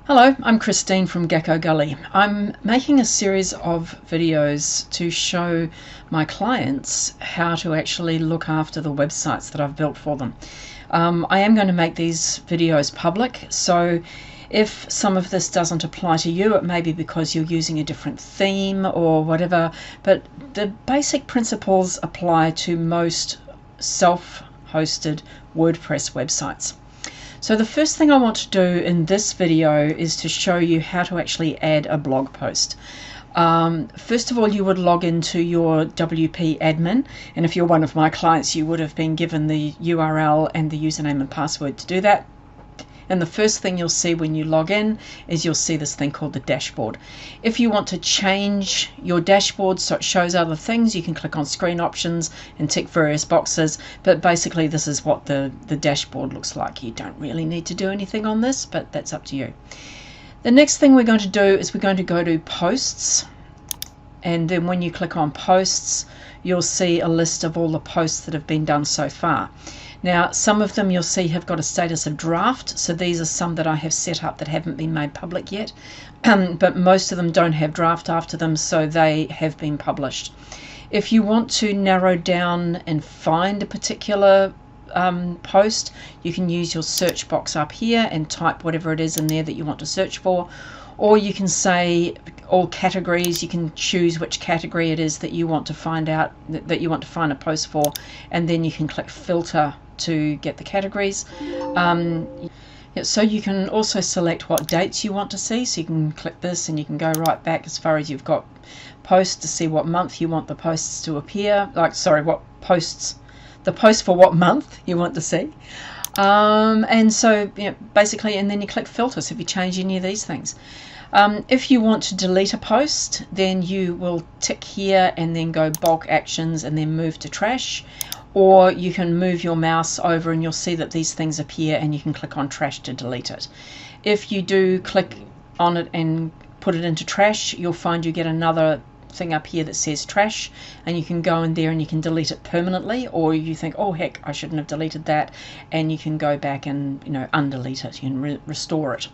Hello, I'm Christine from Gecko Gully. I'm making a series of videos to show my clients how to actually look after the websites that I've built for them. I am going to make these videos public, so if some of this doesn't apply to you, it may be because you're using a different theme or whatever, but the basic principles apply to most self-hosted WordPress websites. So the first thing I want to do in this video is to show you how to actually add a blog post. First of all, you would log into your WP admin, and if you're one of my clients, you would have been given the URL and the username and password to do that. And the first thing you'll see when you log in is you'll see this thing called the dashboard. If you want to change your dashboard so it shows other things, you can click on screen options and tick various boxes, but basically this is what the dashboard looks like. You don't really need to do anything on this, but that's up to you. The next thing we're going to do is we're going to go to posts, and then when you click on posts, you'll see a list of all the posts that have been done so far. Now, some of them you'll see have got a status of draft, so these are some that I have set up that haven't been made public yet, but most of them don't have draft after them, so they have been published. If you want to narrow down and find a particular post, you can use your search box up here and type whatever it is in there that you want to search for, or you can say all categories. You can choose which category it is that you want to find out, that you want to find a post for, and then you can click filter to get the categories. So you can also select what dates you want to see, so you can click this and you can go right back as far as you've got posts to see what month you want the posts to appear, the post for what month you want to see. And so basically, and then you click filter, so if you change any of these things. If you want to delete a post, then you will tick here and then go bulk actions and then move to trash, or you can move your mouse over and you'll see that these things appear and you can click on trash to delete it. If you do click on it and put it into trash, you'll find you get another thing up here that says trash, and you can go in there and you can delete it permanently, or you think, oh heck, I shouldn't have deleted that, and you can go back and undelete it and restore it.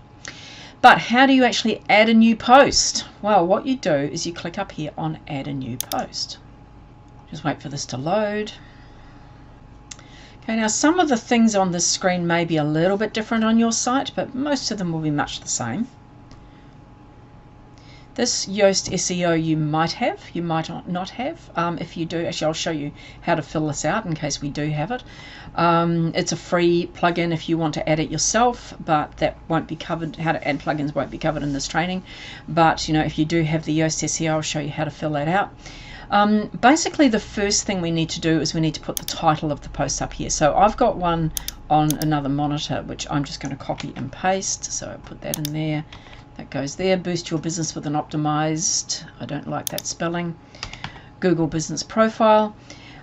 But how do you actually add a new post? Well, what you do is you click up here on add a new post. Just wait for this to load. Okay, now some of the things on this screen may be a little bit different on your site, but most of them will be much the same. This Yoast SEO you might have, you might not have. If you do, actually I'll show you how to fill this out in case we do have it. It's a free plugin if you want to add it yourself, but that won't be covered. How to add plugins won't be covered in this training. But if you do have the Yoast SEO, I'll show you how to fill that out. Basically, the first thing we need to do is we need to put the title of the post up here. So I've got one on another monitor, which I'm just going to copy and paste. So I put that in there. That goes there. Boost your business with an optimized, I don't like that spelling, Google business profile.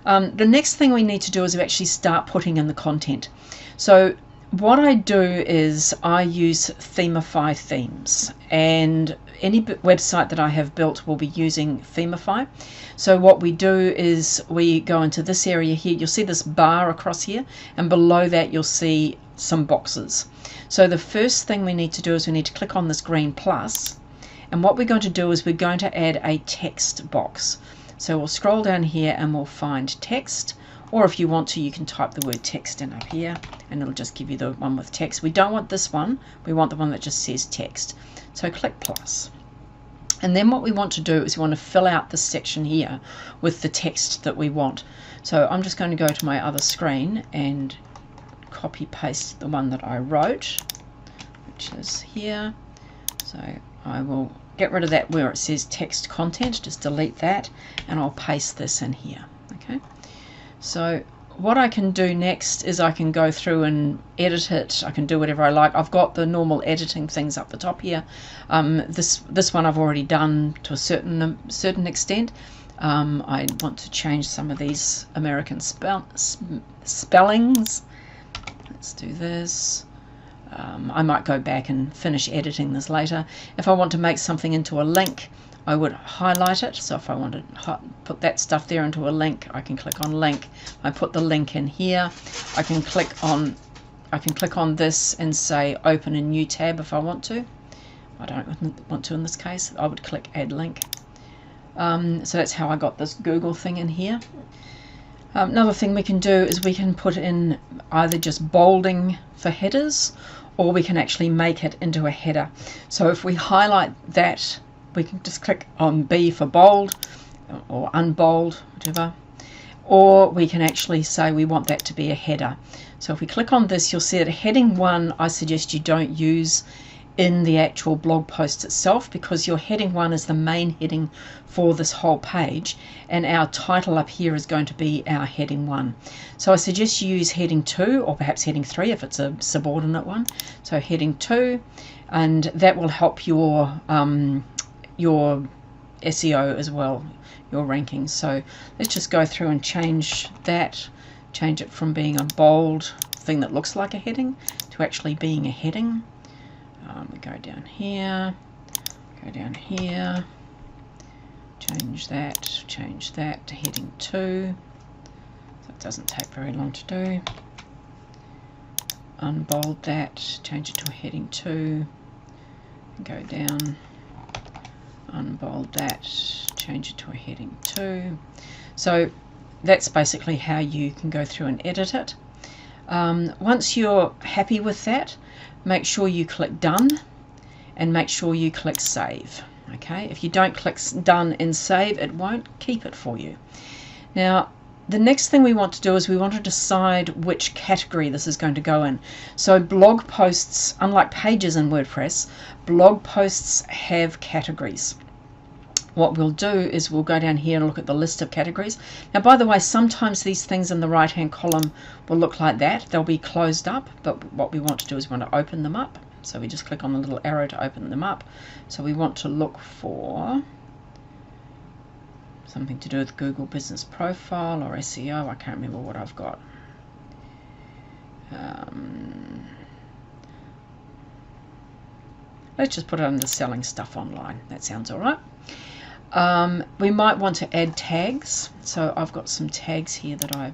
The next thing we need to do is we actually start putting in the content. So what I do is I use Themify themes, and any website that I have built will be using Themify. So what we do is we go into this area here. You'll see this bar across here, and below that you'll see some boxes. So the first thing we need to do is we need to click on this green plus, and what we're going to do is we're going to add a text box. So we'll scroll down here and we'll find text, or if you want to, you can type the word text in up here and it'll just give you the one with text. We don't want this one, we want the one that just says text. So click plus. And then what we want to do is we want to fill out this section here with the text that we want. So I'm just going to go to my other screen and copy paste the one that I wrote, which is here. So I will get rid of that where it says text content, just delete that, and I'll paste this in here. Okay, so what I can do next is I can go through and edit it. I can do whatever I like. I've got the normal editing things up the top here. This one I've already done to a certain extent. I want to change some of these American spellings. Let's do this. I might go back and finish editing this later. If I want to make something into a link, I would highlight it. So if I want to put that stuff there into a link, I can click on link. I put the link in here. I can click on this and say open a new tab if I want to. I don't want to in this case. I would click add link. So that's how I got this Google thing in here. Another thing we can do is we can put in either just bolding for headers, or we can actually make it into a header. So if we highlight that, we can just click on B for bold or unbold, whatever. Or we can actually say we want that to be a header. So if we click on this, you'll see that heading 1, I suggest you don't use in the actual blog post itself, because your heading 1 is the main heading for this whole page, and our title up here is going to be our heading 1. So I suggest you use heading 2 or perhaps heading 3 if it's a subordinate one. So heading 2, and that will help your SEO as well, your rankings. So let's just go through and change that, change it from being a bold thing that looks like a heading to actually being a heading. We go down here, change that to heading 2, so it doesn't take very long to do. Unbold that, change it to a heading 2, go down, unbold that, change it to a heading 2. So that's basically how you can go through and edit it. Once you're happy with that, make sure you click done and make sure you click save. Okay, if you don't click done and save, it won't keep it for you. Now the next thing we want to do is we want to decide which category this is going to go in. So blog posts, unlike pages in WordPress, blog posts have categories. What we'll do is we'll go down here and look at the list of categories. Now, by the way, sometimes these things in the right hand column will look like that. They'll be closed up, but what we want to do is we want to open them up. So we just click on the little arrow to open them up. So we want to look for something to do with Google Business Profile or SEO. I can't remember what I've got. Let's just put it under selling stuff online. That sounds all right. We might want to add tags. So I've got some tags here that I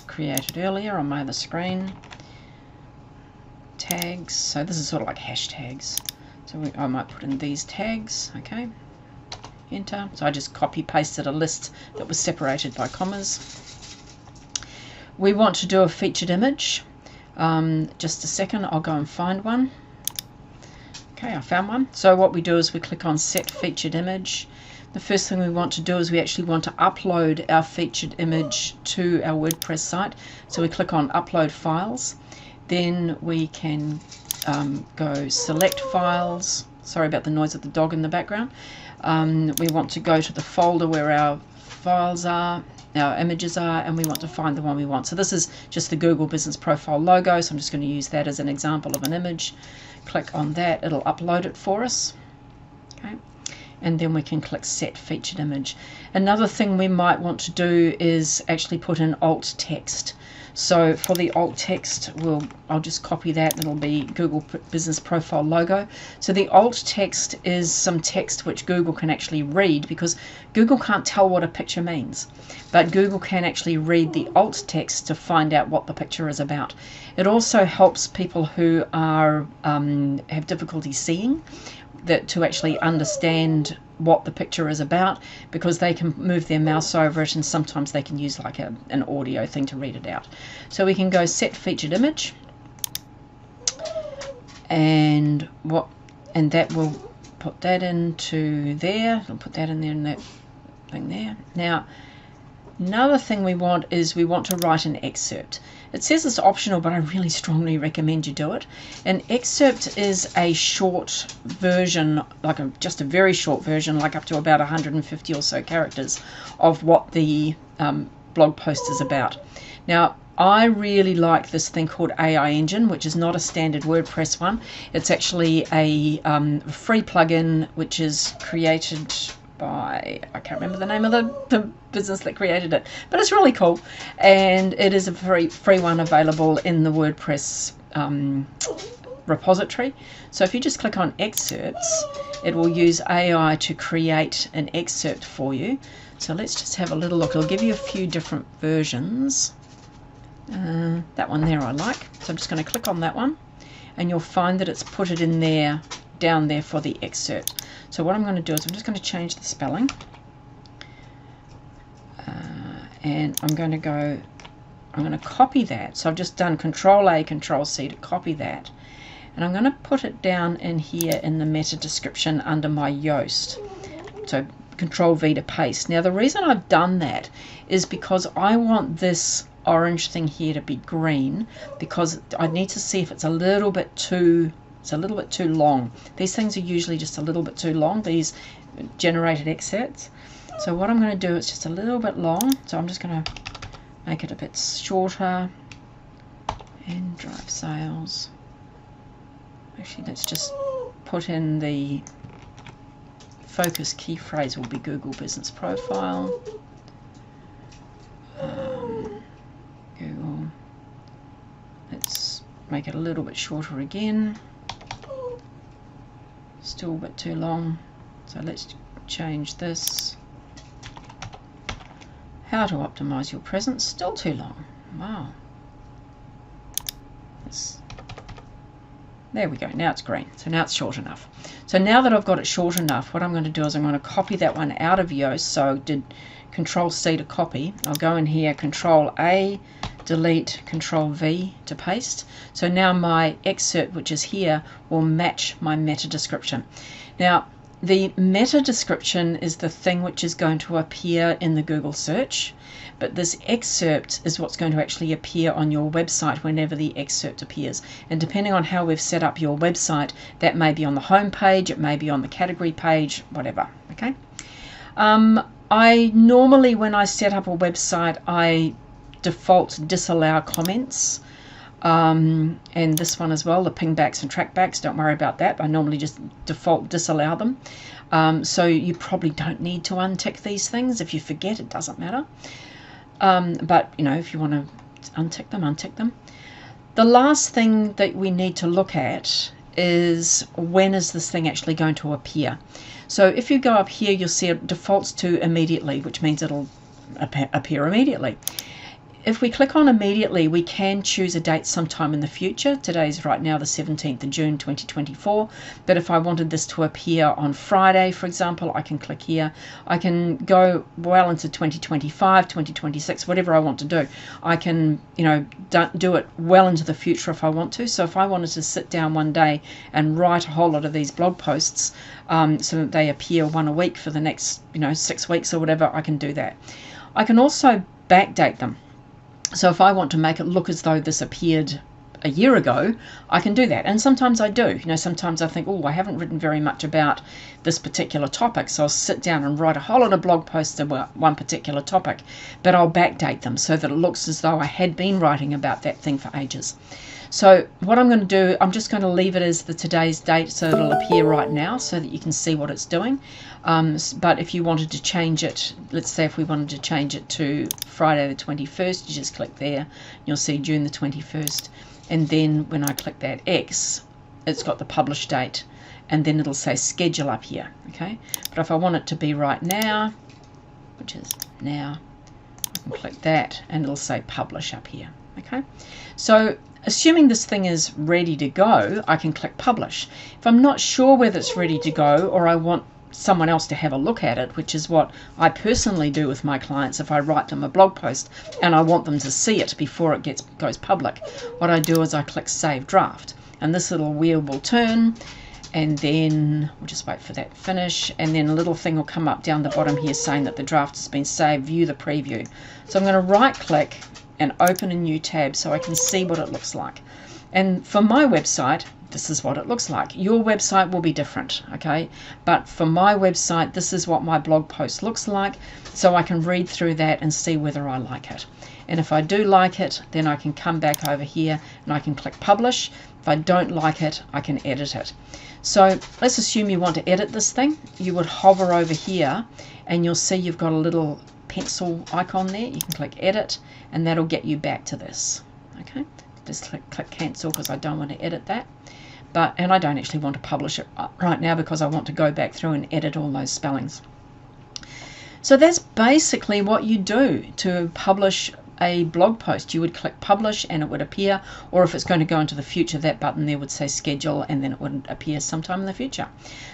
created earlier on my other screen. Tags. So this is sort of like hashtags. So I might put in these tags. Okay. Enter. So I just copy pasted a list that was separated by commas. We want to do a featured image. Just a second, I'll go and find one. Okay, I found one. So what we do is we click on set featured image. The first thing we want to do is we actually want to upload our featured image to our WordPress site. So we click on upload files. Then we can go select files. Sorry about the noise of the dog in the background. We want to go to the folder where our files are, our images are, and we want to find the one we want. So this is just the Google Business Profile logo, so I'm just going to use that as an example of an image. Click on that, it'll upload it for us. Okay, and then we can click set featured image. Another thing we might want to do is actually put in alt text. So for the alt text, I'll just copy that. It'll be Google Business Profile logo. So the alt text is some text which Google can actually read, because Google can't tell what a picture means, but Google can actually read the alt text to find out what the picture is about. It also helps people who are have difficulty seeing to actually understand what the picture is about, because they can move their mouse over it, and sometimes they can use like an audio thing to read it out. So we can go set featured image, and that will put that into there. I'll put that in there and that thing there. Now another thing we want is we want to write an excerpt. It says it's optional, but I really strongly recommend you do it. An excerpt is a short version, like just a very short version, like up to about 150 or so characters of what the blog post is about. Now, I really like this thing called AI Engine, which is not a standard WordPress one. It's actually a free plugin which is created by, I can't remember the name of the business that created it, but it's really cool, and it is a free one available in the WordPress repository. So if you just click on excerpts, it will use AI to create an excerpt for you. So let's just have a little look. It'll give you a few different versions. That one there I like, so I'm just going to click on that one, and you'll find that it's put it in there down there for the excerpt. So what I'm going to do is I'm just going to change the spelling, and I'm going to copy that. So I've just done Control A, Control C to copy that, and I'm going to put it down in here in the meta description under my Yoast. So Control V to paste. Now the reason I've done that is because I want this orange thing here to be green, because I need to see if it's a little bit too long. These things are usually just a little bit too long, these generated excerpts. So what I'm going to do is just a little bit long, so I'm just going to make it a bit shorter. And drive sales. Actually, let's just put in the focus key phrase will be Google Business Profile. Google. Let's make it a little bit shorter again. Still a bit too long. So let's change this. How to optimize your presence. Still too long. Wow. There we go. Now it's green. So now it's short enough. So now that I've got it short enough, what I'm going to do is I'm going to copy that one out of Yoast. So I did Control C to copy. I'll go in here, Control A, delete, Control V to paste. So now my excerpt, which is here, will match my meta description. Now, the meta description is the thing which is going to appear in the Google search, but this excerpt is what's going to actually appear on your website whenever the excerpt appears. And depending on how we've set up your website, that may be on the home page, it may be on the category page, whatever. Okay. I normally, when I set up a website, I default disallow comments. And this one as well, the pingbacks and trackbacks, don't worry about that. I normally just default disallow them. So you probably don't need to untick these things. If you forget, it doesn't matter. But you know, if you want to untick them, untick them. The last thing that we need to look at is when is this thing actually going to appear. So if you go up here, you'll see it defaults to immediately, which means it'll appear immediately. If we click on immediately, we can choose a date sometime in the future. Today's right now the 17th of June 2024. But if I wanted this to appear on Friday, for example, I can click here. I can go well into 2025, 2026, whatever I want to do. I can, you know, do it well into the future if I want to. So if I wanted to sit down one day and write a whole lot of these blog posts so that they appear one a week for the next, 6 weeks or whatever, I can do that. I can also backdate them. So if I want to make it look as though this appeared a year ago, I can do that. And sometimes I do. Sometimes I think, oh, I haven't written very much about this particular topic, so I'll sit down and write a whole lot of blog posts about one particular topic, but I'll backdate them so that it looks as though I had been writing about that thing for ages. So what I'm going to do, I'm just going to leave it as the today's date so it'll appear right now so that you can see what it's doing. But if you wanted to change it, let's say if we wanted to change it to Friday the 21st, you just click there. You'll see June the 21st. And then when I click that X, it's got the publish date. And then it'll say schedule up here. Okay. But if I want it to be right now, which is now, I can click that and it'll say publish up here. Okay. So assuming this thing is ready to go, I can click publish. If I'm not sure whether it's ready to go or I want someone else to have a look at it, which is what I personally do with my clients if I write them a blog post and I want them to see it before it goes public, what I do is I click save draft, and this little wheel will turn, and then we'll just wait for that to finish, and then a little thing will come up down the bottom here saying that the draft has been saved. View the preview. So I'm going to right click and open a new tab so I can see what it looks like. And for my website, this is what it looks like. Your website will be different, okay? But for my website, this is what my blog post looks like, so I can read through that and see whether I like it. And if I do like it, then I can come back over here and I can click publish. If I don't like it, I can edit it. So let's assume you want to edit this thing. You would hover over here and you'll see you've got a little pencil icon there. You can click edit and that'll get you back to this. Okay, just click cancel because I don't want to edit that. And I don't actually want to publish it right now because I want to go back through and edit all those spellings. So that's basically what you do to publish a blog post, you would click publish and it would appear, or if it's going to go into the future, that button there would say schedule and then it would appear sometime in the future.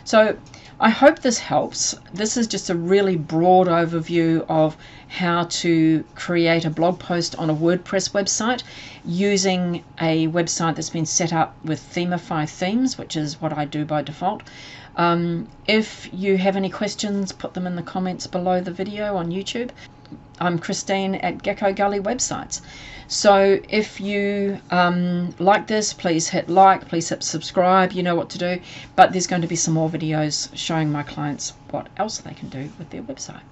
So I hope this helps. This is just a really broad overview of how to create a blog post on a WordPress website using a website that's been set up with Themify themes, which is what I do by default. If you have any questions, put them in the comments below the video on YouTube. I'm Christine at Gecko Gully Websites. So if you like this, please hit like, please hit subscribe, you know what to do. But there's going to be some more videos showing my clients what else they can do with their website.